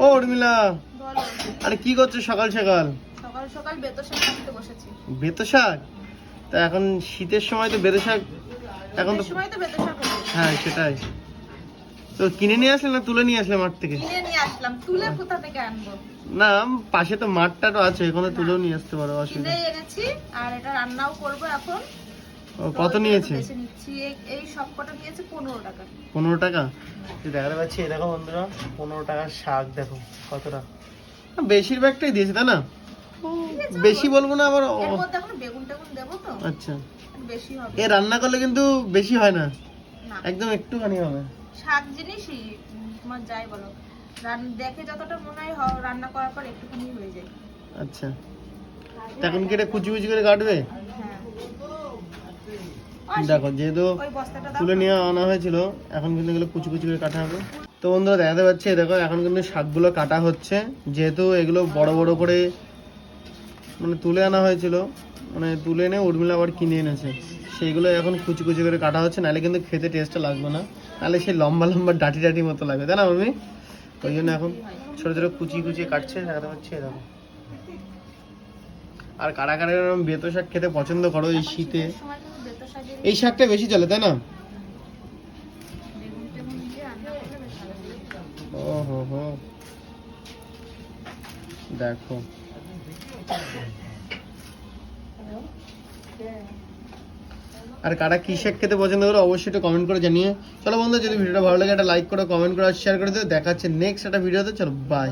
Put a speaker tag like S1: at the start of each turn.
S1: ও উর্মিলা, আরে কি করছো সকাল সকাল?
S2: সকাল সকাল বেতো শাক কাটতে বসেছি।
S1: বেতো শাক? তা এখন শীতের সময় তো বেতো শাক, এখন তো
S2: সময় তো বেতো শাক হবে।
S1: হ্যাঁ সেটাই। তো কিনে নিয়ে আসলে না তুলে নিয়ে আসলে মাঠ থেকে?
S2: কিনে নিয়ে আসলাম, তুলে কোথা থেকে আনবো?
S1: না পাশে তো মাঠটা তো আছে, এখানে তুলেও নিয়ে আসতে পারো, অসুবিধা
S2: কিনে এনেছি আর এটা রান্নাও করব এখন।
S1: ও কত নিয়েছে?
S2: বেছে নিচ্ছি। এই সব কটা নিয়েছে 15 টাকা।
S1: 15 টাকা? দেখাতে পাচ্ছি, এই দেখো বন্ধুরা 15 টাকার শাক, দেখো কতটা, বেশিরভাগটাই দিয়েছে তাই না? বেশি বলবো না আবার।
S2: এর মধ্যে এখন বেগুন টেগুন দেবো তো,
S1: আচ্ছা,
S2: বেশি হবে।
S1: এ রান্না করলে কিন্তু বেশি হয় না,
S2: না
S1: একদম একটুখানি হবে।
S2: শাক জিনিসই তোমার যাই বলো, দেখে যতটা মনে হয় রান্না করার পর একটুখানি হয়ে যায়।
S1: আচ্ছা, তা এখন কি এটা কুচি কুচি করে কাটবে?
S2: হ্যাঁ
S1: দেখো যেহেতু
S2: ওই বস্তাটা দাও।
S1: তুলে নিয়ে আনা হয়েছিল, এখন কিন্তু এগুলো কুচি কুচি করে কাটা হবে। তো বন্ধুরা দেখাতে পাচ্ছি, দেখো এখন কিন্তু শাকগুলো কাটা হচ্ছে, যেহেতু এগুলো বড় বড় করে মানে তুলে আনা হয়েছিল, মানে তুলে এনে উর্মিলা আবার কিনে এনেছে, সেইগুলো এখন কুচি কুচি করে কাটা হচ্ছে, নাহলে কিন্তু খেতে টেস্টটা লাগবে না, নাহলে সেই লম্বা লম্বা ডাটি ডাটি মতো লাগবে, তাই না উর্মি? ওই জন্য এখন ছোট ছোট কুচি কুচি কাটছে, দেখাতে পাচ্ছি দেখো। আর কারা কারা এরকম বেতো শাক খেতে পছন্দ করো এই শীতে? এই শাকটা বেশি চলে তাই না? ও হো হো, দেখো। আর কারা কি শাক খেতে পছন্দ করো অবশ্যই একটু কমেন্ট করে জানিয়ে। চলো বন্ধু, যদি ভিডিওটা ভালো লাগে একটা লাইক করো, কমেন্ট করো আর শেয়ার করে দিও। দেখা হচ্ছে নেক্সট একটা ভিডিওতে। চলো বাই।